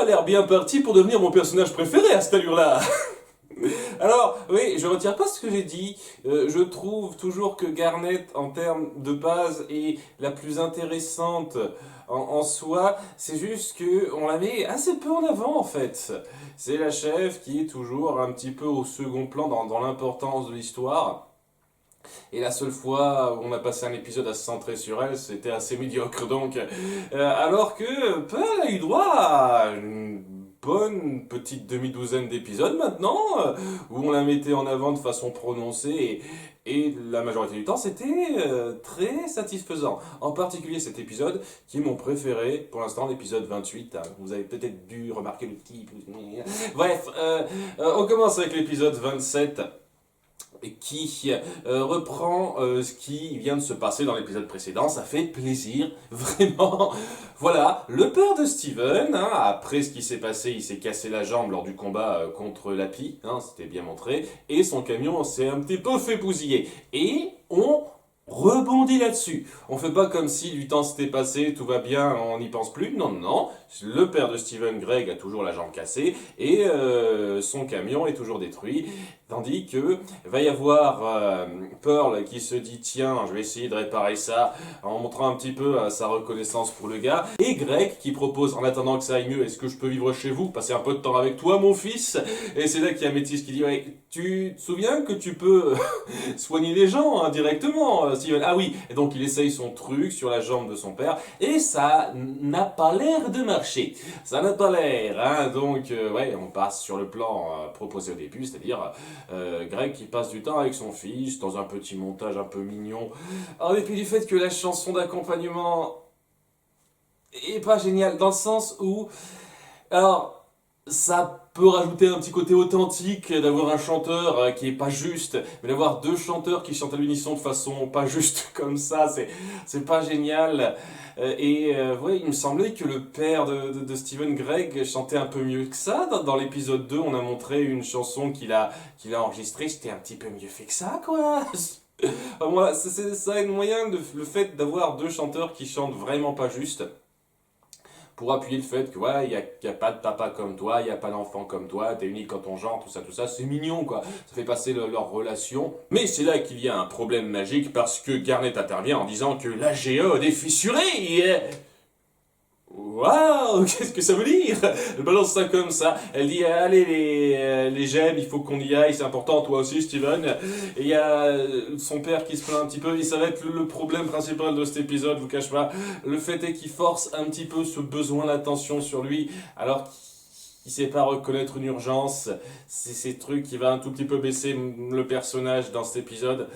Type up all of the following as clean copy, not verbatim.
l'air bien parti pour devenir mon personnage préféré à cette allure-là. Alors, oui, je retire pas ce que j'ai dit. Je trouve toujours que Garnet, en termes de base, est la plus intéressante en soi. C'est juste que on la met assez peu en avant, en fait. C'est la chef qui est toujours un petit peu au second plan dans l'importance de l'histoire. Et la seule fois où on a passé un épisode à se centrer sur elle, c'était assez médiocre. Donc, alors que Pearl a eu droit à une bonne petite demi-douzaine d'épisodes maintenant, où on la mettait en avant de façon prononcée. Et la majorité du temps, c'était très satisfaisant. En particulier cet épisode, qui est mon préféré, pour l'instant, l'épisode 28. Hein. Vous avez peut-être dû remarquer le petit... Bref, on commence avec l'épisode 27 qui reprend ce qui vient de se passer dans l'épisode précédent. Ça fait plaisir, vraiment. Voilà, le père de Steven, hein, après ce qui s'est passé, il s'est cassé la jambe lors du combat contre Lapi, hein, c'était bien montré, et son camion s'est un petit peu fait bousiller. Et on rebondit là-dessus. On fait pas comme si du temps s'était passé, tout va bien, on n'y pense plus. Non, non, non. Le père de Steven, Greg, a toujours la jambe cassée et son camion est toujours détruit. Tandis que va y avoir Pearl qui se dit tiens, je vais essayer de réparer ça en montrant un petit peu sa reconnaissance pour le gars. Et Greg qui propose en attendant que ça aille mieux, est-ce que je peux vivre chez vous, passer un peu de temps avec toi mon fils? Et c'est là qu'il y a Métis qui dit ouais, tu te souviens que tu peux soigner les gens hein, directement Steven? Ah oui, et donc il essaye son truc sur la jambe de son père et ça n'a pas l'air de marcher. Ça n'a pas l'air, hein, donc ouais, on passe sur le plan proposé au début, c'est-à-dire Greg qui passe du temps avec son fils dans un petit montage un peu mignon. En dépit du fait que la chanson d'accompagnement est pas géniale, dans le sens où... Alors, ça peut rajouter un petit côté authentique d'avoir un chanteur qui est pas juste, mais d'avoir deux chanteurs qui chantent à l'unisson de façon pas juste comme ça, c'est pas génial. Ouais, il me semblait que le père de Steven Gregg chantait un peu mieux que ça. Dans l'épisode 2, on a montré une chanson qu'il a enregistrée, c'était un petit peu mieux fait que ça, quoi. Enfin, moi, ça a une moyen, le fait d'avoir deux chanteurs qui chantent vraiment pas juste pour appuyer le fait que ouais, y a pas de papa comme toi, il y a pas d'enfant comme toi, t'es unique quand on genre, tout ça, c'est mignon quoi. Ça fait passer leur relation. Mais c'est là qu'il y a un problème magique parce que Garnet intervient en disant que la géode est fissurée. Waouh, qu'est-ce que ça veut dire? Elle balance ça comme ça. Elle dit allez les gemmes, il faut qu'on y aille, c'est important, toi aussi Steven. Et il y a son père qui se plaint un petit peu, et ça va être le problème principal de cet épisode, je vous cache pas. Le fait est qu'il force un petit peu ce besoin d'attention sur lui, alors qu'il sait pas reconnaître une urgence. C'est ces trucs qui va un tout petit peu baisser le personnage dans cet épisode.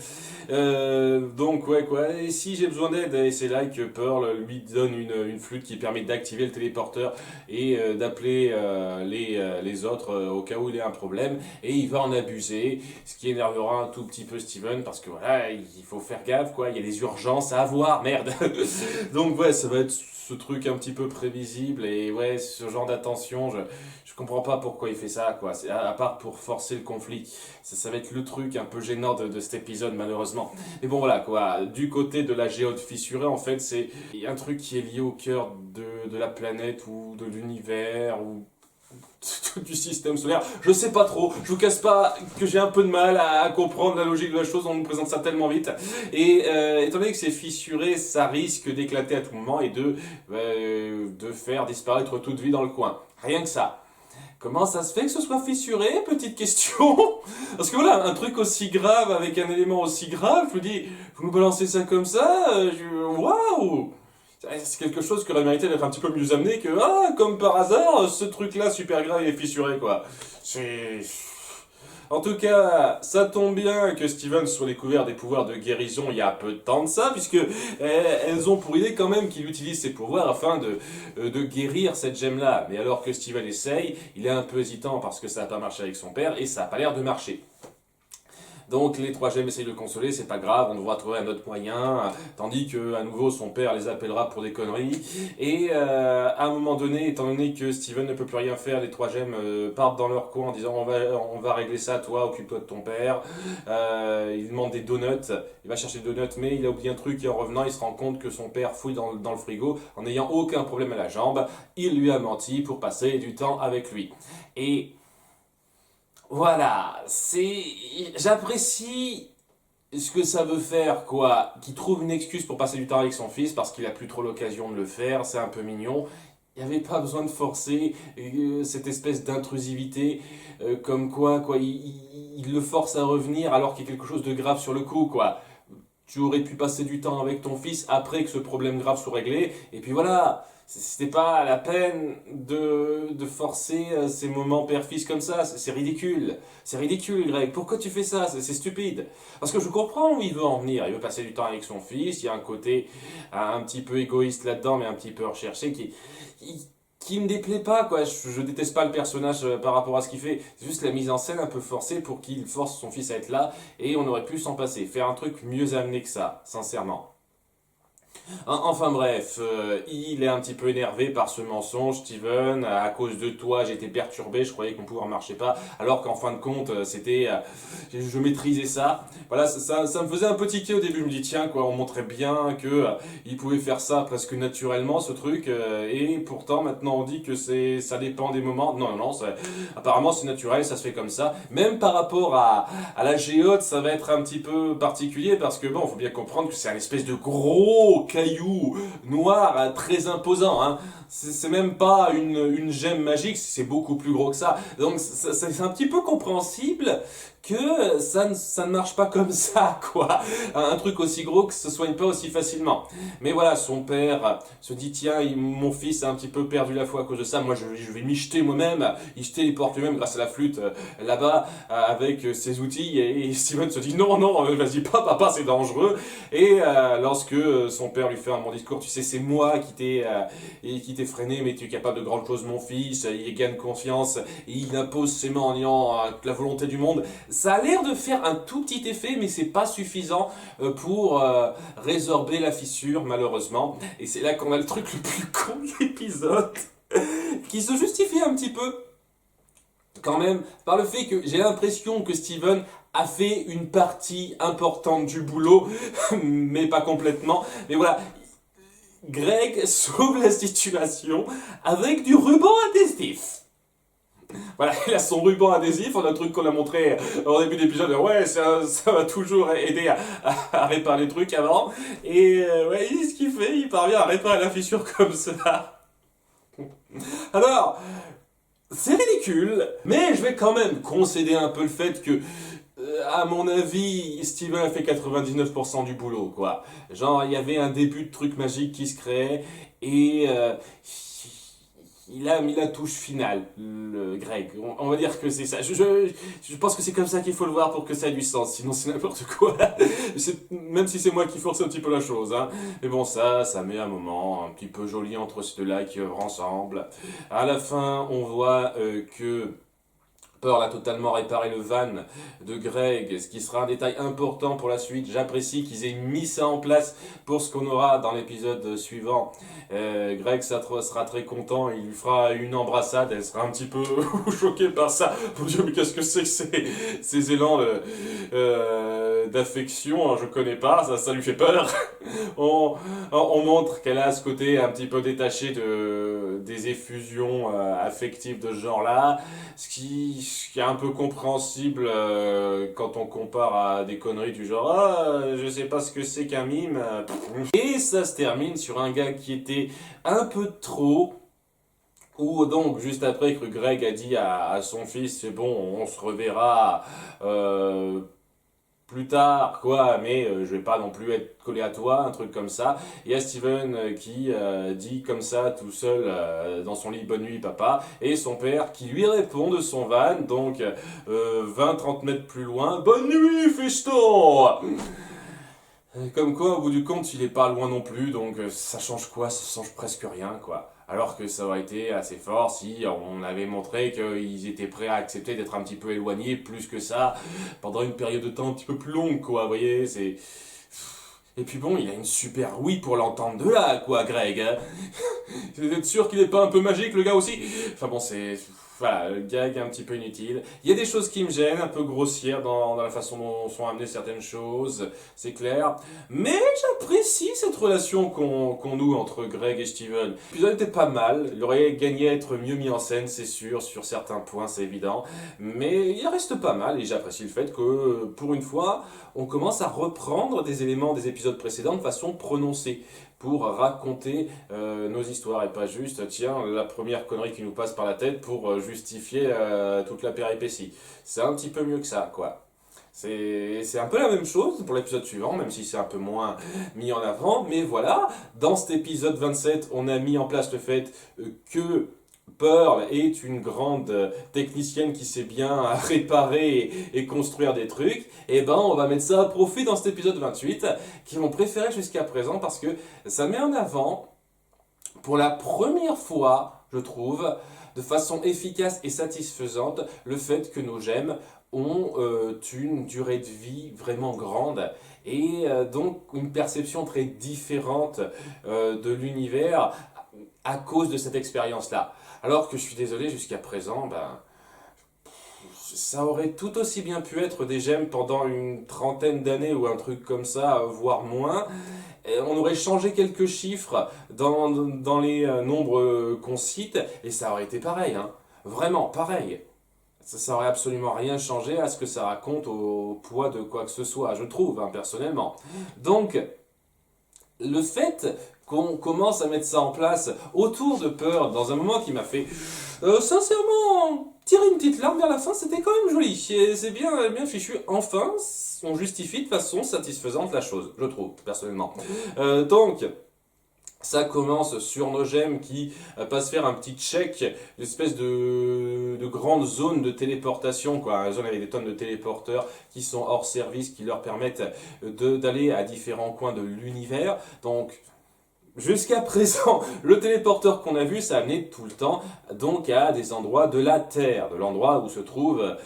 Donc ouais quoi, et si j'ai besoin d'aide, et c'est là que Pearl lui donne une flûte qui permet d'activer le téléporteur et d'appeler les autres au cas où il y a un problème, et il va en abuser, ce qui énervera un tout petit peu Steven parce que voilà, il faut faire gaffe quoi, il y a des urgences à avoir, merde. Donc ouais, ça va être ce truc un petit peu prévisible et ouais, ce genre d'attention, je comprends pas pourquoi il fait ça quoi, c'est à part pour forcer le conflit. Ça va être le truc un peu gênant de cet épisode malheureusement. Mais bon voilà quoi, du côté de la géode fissurée en fait c'est un truc qui est lié au cœur de la planète ou de l'univers ou du système solaire, je sais pas trop, je vous casse pas que j'ai un peu de mal à comprendre la logique de la chose, on nous présente ça tellement vite, et étant donné que c'est fissuré, ça risque d'éclater à tout moment et de faire disparaître toute vie dans le coin, rien que ça. Comment ça se fait que ce soit fissuré? Petite question. Parce que voilà, un truc aussi grave avec un élément aussi grave, je vous dis, vous nous balancez ça comme ça, waouh! C'est quelque chose qui aurait mérité d'être un petit peu mieux amené que, ah, comme par hasard, ce truc-là super grave est fissuré, quoi. C'est... En tout cas, ça tombe bien que Steven soit découvert des pouvoirs de guérison il y a peu de temps de ça, puisque elles ont pour idée quand même qu'il utilise ses pouvoirs afin de guérir cette gemme-là. Mais alors que Steven essaye, il est un peu hésitant parce que ça n'a pas marché avec son père et ça n'a pas l'air de marcher. Donc les trois gemmes essayent de le consoler, c'est pas grave, on devra trouver un autre moyen, tandis que à nouveau son père les appellera pour des conneries. Et à un moment donné, étant donné que Steven ne peut plus rien faire, les trois gemmes partent dans leur coin en disant on va régler ça, toi, occupe-toi de ton père. Il demande des donuts, il va chercher des donuts, mais il a oublié un truc et en revenant, il se rend compte que son père fouille dans le frigo en n'ayant aucun problème à la jambe. Il lui a menti pour passer du temps avec lui. Et voilà, j'apprécie ce que ça veut faire, quoi. Qu'il trouve une excuse pour passer du temps avec son fils parce qu'il a plus trop l'occasion de le faire, c'est un peu mignon. Il n'y avait pas besoin de forcer cette espèce d'intrusivité, comme quoi, il le force à revenir alors qu'il y a quelque chose de grave sur le coup, quoi. Tu aurais pu passer du temps avec ton fils après que ce problème grave soit réglé, et puis voilà. C'était pas la peine de forcer ces moments père-fils comme ça, c'est ridicule. C'est ridicule, Greg. Pourquoi tu fais ça? C'est stupide. Parce que je comprends où il veut en venir. Il veut passer du temps avec son fils. Il y a un côté un petit peu égoïste là-dedans, mais un petit peu recherché qui me déplaît pas, quoi. Je déteste pas le personnage par rapport à ce qu'il fait. C'est juste la mise en scène un peu forcée pour qu'il force son fils à être là. Et on aurait pu s'en passer. Faire un truc mieux amené que ça, sincèrement. Enfin bref, il est un petit peu énervé par ce mensonge, Steven. À cause de toi, j'étais perturbé, je croyais que mon pouvoir ne marchait pas, alors qu'en fin de compte, je maîtrisais ça. Voilà, ça me faisait un peu tiquer au début. Je me dis tiens, quoi, on montrait bien que il pouvait faire ça presque naturellement, ce truc, et pourtant maintenant on dit que ça dépend des moments. Non, non, non, apparemment c'est naturel, ça se fait comme ça. Même par rapport à la géote, ça va être un petit peu particulier parce que bon, faut bien comprendre que c'est un espèce de gros caillou noir très imposant. Hein. C'est même pas une gemme magique, c'est beaucoup plus gros que ça. Donc c'est un petit peu compréhensible que ça ne marche pas comme ça, quoi. Un truc aussi gros que se soigne pas aussi facilement. Mais voilà, son père se dit, tiens, mon fils a un petit peu perdu la foi à cause de ça, moi je vais m'y jeter moi-même. Il se téléporte lui-même grâce à la flûte là-bas avec ses outils. Et Steven se dit, non, non, vas-y pas, papa, c'est dangereux. Et lorsque son père lui fait un bon discours, tu sais, c'est moi qui t'ai freiné, mais tu es capable de grandes choses, mon fils. Il gagne confiance, et il impose ses mains en ayant la volonté du monde. Ça a l'air de faire un tout petit effet, mais c'est pas suffisant pour résorber la fissure, malheureusement. Et c'est là qu'on a le truc le plus con de l'épisode, qui se justifie un petit peu, quand même, par le fait que j'ai l'impression que Steven a fait une partie importante du boulot, mais pas complètement. Mais voilà, Greg sauve la situation avec du ruban adhésif. Voilà, il a son ruban adhésif, on a un truc qu'on a montré au début de l'épisode, ouais, ça va toujours aider à réparer les trucs avant, et ouais, ce qu'il fait, il parvient à réparer la fissure comme ça. Alors, c'est ridicule, mais je vais quand même concéder un peu le fait que, à mon avis, Steven a fait 99% du boulot, quoi. Genre, il y avait un début de truc magique qui se créait, et il a mis la touche finale, le Greg. On va dire que c'est ça. Je pense que c'est comme ça qu'il faut le voir pour que ça ait du sens. Sinon, c'est n'importe quoi. Même si c'est moi qui force un petit peu la chose. Hein. Mais bon, ça met un moment un petit peu joli entre ces deux-là qui œuvrent ensemble. À la fin, on voit que Pearl a totalement réparé le van de Greg, ce qui sera un détail important pour la suite. J'apprécie qu'ils aient mis ça en place pour ce qu'on aura dans l'épisode suivant. Greg sera très content, il lui fera une embrassade, elle sera un petit peu choquée par ça. Mon Dieu, mais qu'est-ce que c'est que ces élans d'affection, je connais pas, ça lui fait peur. on montre qu'elle a ce côté un petit peu détaché des effusions affectives de ce genre-là, ce qui est un peu compréhensible quand on compare à des conneries du genre je sais pas ce que c'est qu'un mime. Et ça se termine sur un gars qui était un peu trop, ou donc juste après que Greg a dit à son fils c'est bon, on se reverra plus tard, quoi, mais je vais pas non plus être collé à toi, un truc comme ça. Il y a Steven qui dit comme ça, tout seul, dans son lit, bonne nuit papa, et son père qui lui répond de son van, donc 20-30 mètres plus loin, bonne nuit fiston. Comme quoi, au bout du compte, il est pas loin non plus, donc ça change quoi? Ça change presque rien, quoi. alors que ça aurait été assez fort si on avait montré qu'ils étaient prêts à accepter d'être un petit peu éloignés plus que ça pendant une période de temps un petit peu plus longue, quoi, vous voyez, c'est... Et puis bon, il a une super Wii pour l'entendre de là, quoi, Greg, hein. Vous êtes sûr qu'il est pas un peu magique, le gars aussi? Enfin bon, c'est... Voilà, le gag est un petit peu inutile. Il y a des choses qui me gênent, un peu grossières dans la façon dont sont amenées certaines choses, c'est clair. Mais j'apprécie cette relation qu'on noue entre Greg et Steven. L'épisode était pas mal, il aurait gagné à être mieux mis en scène, c'est sûr, sur certains points, c'est évident. Mais il reste pas mal et j'apprécie le fait que, pour une fois, on commence à reprendre des éléments des épisodes précédents de façon prononcée pour raconter nos histoires et pas juste, tiens, la première connerie qui nous passe par la tête pour justifier toute la péripétie. C'est un petit peu mieux que ça, quoi. C'est un peu la même chose pour l'épisode suivant, même si c'est un peu moins mis en avant, mais voilà, dans cet épisode 27, on a mis en place le fait que Pearl est une grande technicienne qui sait bien réparer et construire des trucs, et ben on va mettre ça à profit dans cet épisode 28, qui est mon préféré jusqu'à présent parce que ça met en avant, pour la première fois, je trouve, de façon efficace et satisfaisante, le fait que nos gemmes ont une durée de vie vraiment grande et donc une perception très différente de l'univers à cause de cette expérience-là. Alors que je suis désolé, jusqu'à présent, ben, ça aurait tout aussi bien pu être des gemmes pendant une trentaine d'années ou un truc comme ça, voire moins. Et on aurait changé quelques chiffres dans les nombres qu'on cite et ça aurait été pareil, hein. Vraiment pareil. Ça aurait absolument rien changé à ce que ça raconte au poids de quoi que ce soit, je trouve, hein, personnellement. Donc, le fait qu'on commence à mettre ça en place autour de Pearl, dans un moment qui m'a fait sincèrement tirer une petite larme vers la fin, c'était quand même joli. C'est bien fichu. Enfin, on justifie de façon satisfaisante la chose, je trouve, personnellement. Donc, ça commence sur nos gemmes qui passent faire un petit check, une espèce de grande zone de téléportation, quoi. Une zone avec des tonnes de téléporteurs qui sont hors service, qui leur permettent d'aller à différents coins de l'univers. Donc, jusqu'à présent, le téléporteur qu'on a vu, ça amenait tout le temps donc à des endroits de la Terre, de l'endroit où se trouvent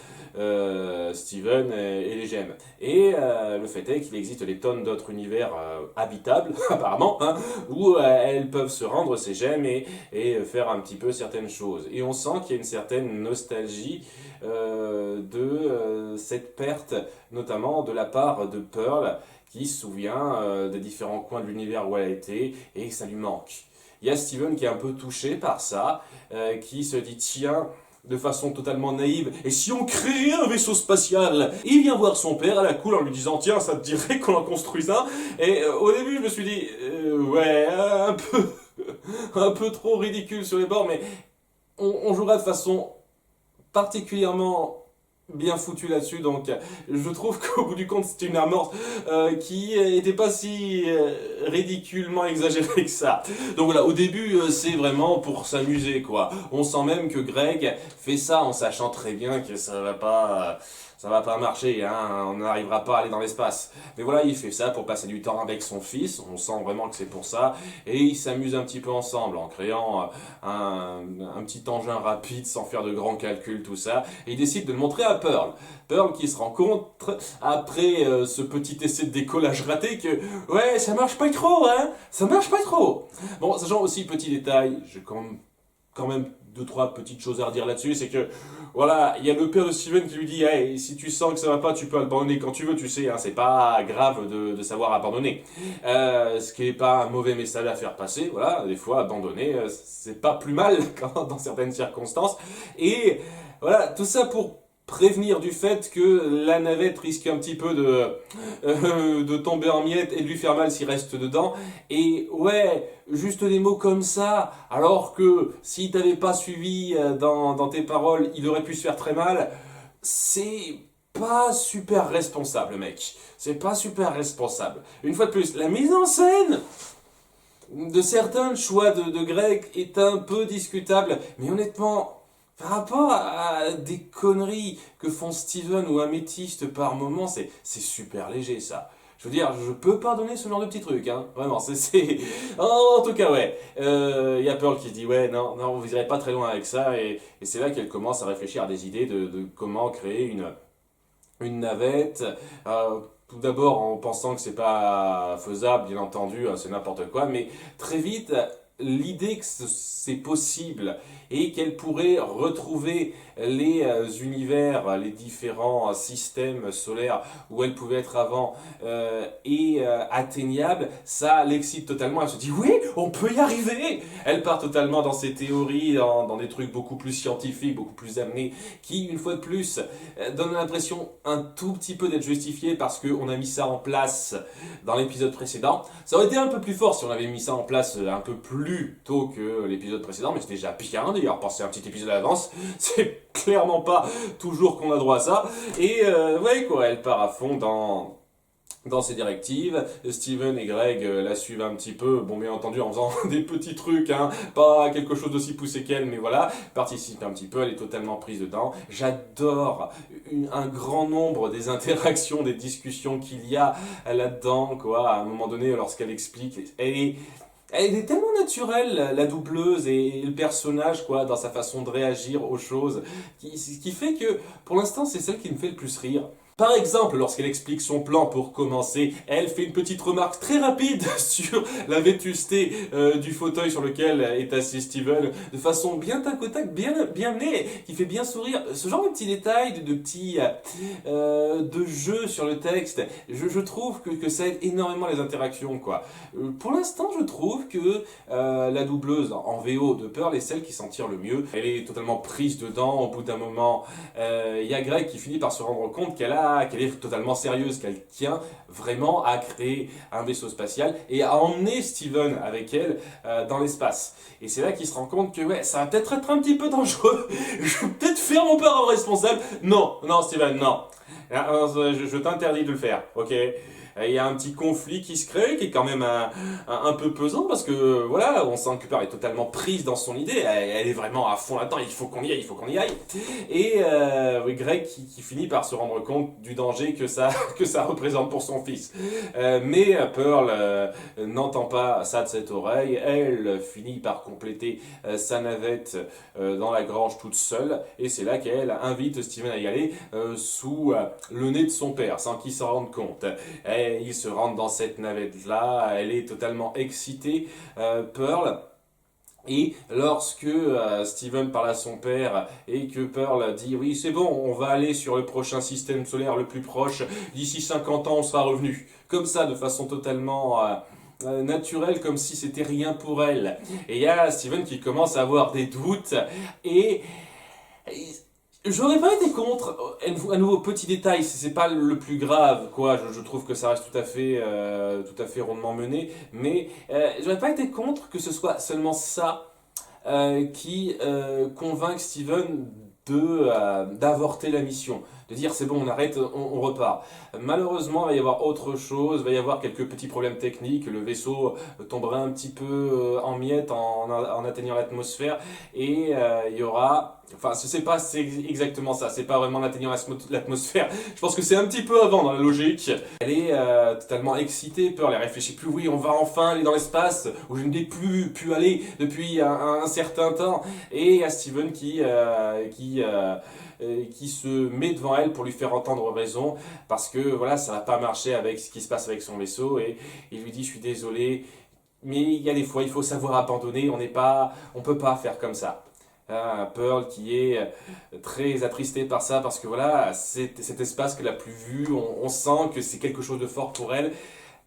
Steven et les gemmes. Et le fait est qu'il existe des tonnes d'autres univers habitables, apparemment, hein, où elles peuvent se rendre, ces gemmes, et faire un petit peu certaines choses. Et on sent qu'il y a une certaine nostalgie de cette perte, notamment de la part de Pearl, qui se souvient des différents coins de l'univers où elle a été, et ça lui manque. Il y a Steven qui est un peu touché par ça, qui se dit, tiens, de façon totalement naïve, et si on créait un vaisseau spatial? Il vient voir son père à la cool en lui disant, tiens, ça te dirait qu'on en construise un? Et au début, je me suis dit, ouais, un peu trop ridicule sur les bords, mais on jouera de façon particulièrement bien foutu là-dessus, donc je trouve qu'au bout du compte c'était une amorce qui était pas si ridiculement exagérée que ça. Donc voilà, au début c'est vraiment pour s'amuser, quoi. On sent même que Greg fait ça en sachant très bien que ça va pas marcher, hein, on n'arrivera pas à aller dans l'espace. Mais voilà, il fait ça pour passer du temps avec son fils, on sent vraiment que c'est pour ça, et ils s'amusent un petit peu ensemble en créant un petit engin rapide sans faire de grands calculs, tout ça, et ils décident de le montrer à Pearl. Pearl qui se rend compte, après ce petit essai de décollage raté, que ouais, ça marche pas trop, hein, ça marche pas trop. Bon, sachant aussi, petit détail, j'ai quand même deux, trois petites choses à redire là-dessus, c'est que voilà, il y a le père de Steven qui lui dit hey, si tu sens que ça va pas, tu peux abandonner quand tu veux, tu sais, hein, c'est pas grave de savoir abandonner. Ce qui est pas un mauvais message à faire passer, voilà, des fois abandonner, c'est pas plus mal dans certaines circonstances. Et voilà, tout ça pour prévenir du fait que la navette risque un petit peu de tomber en miettes et de lui faire mal s'il reste dedans. Et ouais, juste des mots comme ça, alors que si t'avais pas suivi dans tes paroles, il aurait pu se faire très mal, c'est pas super responsable, mec. C'est pas super responsable. Une fois de plus, la mise en scène de certains choix de Greg est un peu discutable, mais honnêtement, par rapport à des conneries que font Steven ou Améthyste par moment, c'est super léger ça. Je veux dire, je peux pardonner ce genre de petits trucs, hein. Vraiment, En tout cas, ouais. Y a Pearl qui se dit, ouais, non, non, vous irez pas très loin avec ça. Et c'est là qu'elle commence à réfléchir à des idées de comment créer une navette. Tout d'abord en pensant que c'est pas faisable, bien entendu, c'est n'importe quoi, mais très vite, l'idée que c'est possible et qu'elle pourrait retrouver les univers, les différents systèmes solaires où elle pouvait être avant et atteignable, ça l'excite totalement. Elle se dit oui, on peut y arriver. Elle part totalement dans ses théories, dans des trucs beaucoup plus scientifiques, beaucoup plus amenés, qui une fois de plus donnent l'impression un tout petit peu d'être justifiés parce qu'on a mis ça en place dans l'épisode précédent. Ça aurait été un peu plus fort si on avait mis ça en place un peu plus tôt que l'épisode précédent, mais c'est déjà bien d'ailleurs, passer un petit épisode à l'avance, c'est clairement pas toujours qu'on a droit à ça. Et ouais quoi, elle part à fond dans ses directives. Steven et Greg la suivent un petit peu, bon bien entendu en faisant des petits trucs, hein, pas quelque chose d'aussi poussé qu'elle, mais voilà, participe un petit peu, elle est totalement prise dedans. J'adore un grand nombre des interactions, des discussions qu'il y a là-dedans, quoi, à un moment donné, lorsqu'elle explique, elle est tellement naturelle, la doubleuse et le personnage, quoi, dans sa façon de réagir aux choses, qui fait que, pour l'instant, c'est celle qui me fait le plus rire. Par exemple, lorsqu'elle explique son plan pour commencer, elle fait une petite remarque très rapide sur la vétusté du fauteuil sur lequel est assis Steven, de façon bien tac au tac, bien menée, qui fait bien sourire. Ce genre de petits détails, de petits de jeux sur le texte, je trouve que ça aide énormément les interactions, quoi. Pour l'instant, je trouve que la doubleuse en VO de Pearl est celle qui s'en tire le mieux. Elle est totalement prise dedans. Au bout d'un moment, il y a Greg qui finit par se rendre compte qu'elle est totalement sérieuse, qu'elle tient vraiment à créer un vaisseau spatial et à emmener Steven avec elle dans l'espace. Et c'est là qu'il se rend compte que ouais, ça va peut-être être un petit peu dangereux. Je vais peut-être faire mon parent responsable. Non, non Steven, non. Je t'interdis de le faire, ok? Il y a un petit conflit qui se crée, qui est quand même un peu pesant, parce que voilà, on sent que Cooper est totalement prise dans son idée, elle est vraiment à fond là-dedans, il faut qu'on y aille, il faut qu'on y aille. Et oui, Greg qui finit par se rendre compte du danger que ça, que ça représente pour son fils. Mais Pearl n'entend pas ça de cette oreille, elle finit par compléter sa navette dans la grange toute seule, et c'est là qu'elle invite Steven à y aller sous le nez de son père, sans qu'il s'en rende compte. Il se rentre dans cette navette-là, elle est totalement excitée, Pearl. Et lorsque Steven parle à son père et que Pearl dit oui c'est bon, on va aller sur le prochain système solaire le plus proche, d'ici 50 ans on sera revenu. Comme ça, de façon totalement naturelle, comme si c'était rien pour elle. Et il y a Steven qui commence à avoir des doutes et j'aurais pas été contre, à nouveau petit détail, c'est pas le plus grave, quoi. Je trouve que ça reste tout à fait rondement mené, mais j'aurais pas été contre que ce soit seulement ça qui convainc Steven d'avorter la mission, de dire c'est bon, on arrête, on repart. Malheureusement, il va y avoir autre chose, il va y avoir quelques petits problèmes techniques, le vaisseau tomberait un petit peu en miettes en atteignant l'atmosphère, et il y aura, enfin je sais pas, c'est exactement ça, c'est pas vraiment en atteignant l'atmosphère, je pense que c'est un petit peu avant dans la logique. Elle est totalement excitée, Pearl, elle réfléchit plus, oui on va enfin aller dans l'espace, où je n'ai plus pu aller depuis un certain temps, et il y a Steven qui se met devant elle pour lui faire entendre raison, parce que voilà, ça va pas marcher avec ce qui se passe avec son vaisseau, et il lui dit je suis désolé, mais il y a des fois il faut savoir abandonner, on peut pas faire comme ça. Pearl qui est très attristée par ça, parce que voilà, c'est cet espace qu'elle a plus vu, on sent que c'est quelque chose de fort pour elle.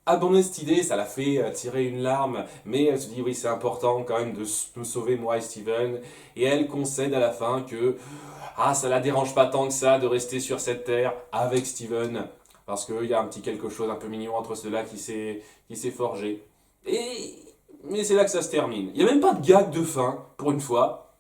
Abandonner cette idée, ça la fait tirer une larme, mais elle se dit oui c'est important quand même de me sauver moi et Steven, et elle concède à la fin que ça la dérange pas tant que ça de rester sur cette terre avec Steven, parce qu'il y a un petit quelque chose un peu mignon entre ceux-là qui s'est forgé. Mais c'est là que ça se termine. Il n'y a même pas de gag de fin, pour une fois.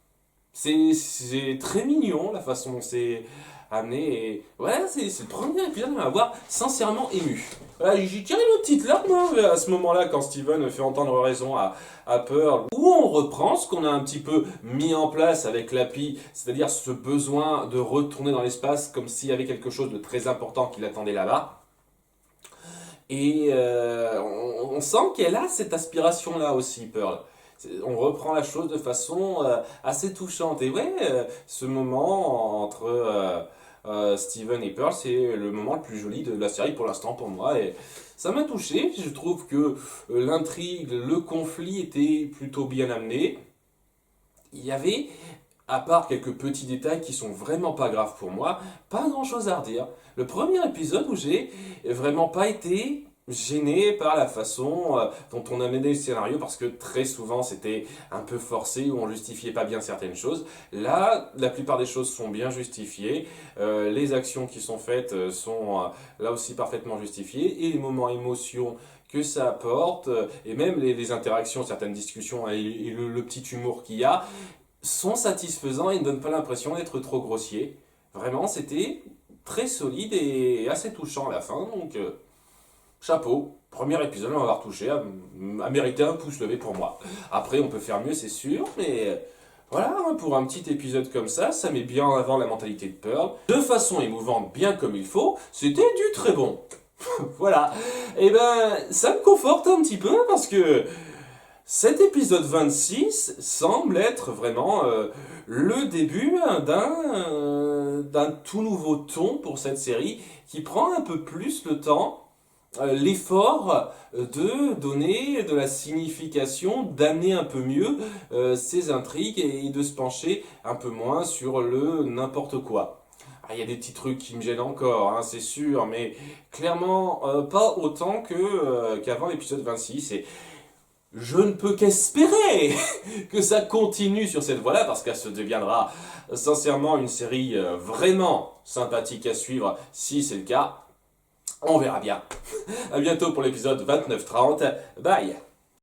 C'est très mignon la façon dont c'est amené, et voilà, c'est le premier épisode qui m'a avoir sincèrement ému. Voilà, j'ai tiré une petite larme à ce moment-là quand Steven fait entendre raison à Pearl, où on reprend ce qu'on a un petit peu mis en place avec l'API, c'est-à-dire ce besoin de retourner dans l'espace comme s'il y avait quelque chose de très important qui l'attendait là-bas. Et on sent qu'elle a cette aspiration-là aussi, Pearl. On reprend la chose de façon assez touchante. Et ouais, ce moment entre Steven et Pearl, c'est le moment le plus joli de la série pour l'instant pour moi. Et ça m'a touché. Je trouve que l'intrigue, le conflit était plutôt bien amené. Il y avait, à part quelques petits détails qui sont vraiment pas graves pour moi, pas grand chose à redire. Le premier épisode où j'ai vraiment pas été gêné par la façon dont on a mené le scénario parce que très souvent c'était un peu forcé ou on justifiait pas bien certaines choses. Là, la plupart des choses sont bien justifiées, les actions qui sont faites sont là aussi parfaitement justifiées et les moments émotion que ça apporte et même les interactions, certaines discussions et le petit humour qu'il y a sont satisfaisants et ne donnent pas l'impression d'être trop grossiers. Vraiment, c'était très solide et assez touchant à la fin, donc chapeau. Premier épisode, on va avoir touché, à mériter un pouce levé pour moi. Après, on peut faire mieux, c'est sûr, mais voilà, hein, pour un petit épisode comme ça met bien en avant la mentalité de Pearl. De façon émouvante, bien comme il faut, c'était du très bon. Voilà. Et ben, ça me conforte un petit peu parce que cet épisode 26 semble être vraiment le début d'un tout nouveau ton pour cette série qui prend un peu plus le temps, l'effort de donner de la signification, d'amener un peu mieux ces intrigues et de se pencher un peu moins sur le n'importe quoi. Ah, il y a des petits trucs qui me gênent encore, hein, c'est sûr, mais clairement pas autant qu'avant l'épisode 26. Et je ne peux qu'espérer que ça continue sur cette voie-là, parce qu'elle se deviendra sincèrement une série vraiment sympathique à suivre, si c'est le cas. On verra bien. À bientôt pour l'épisode 29-30. Bye!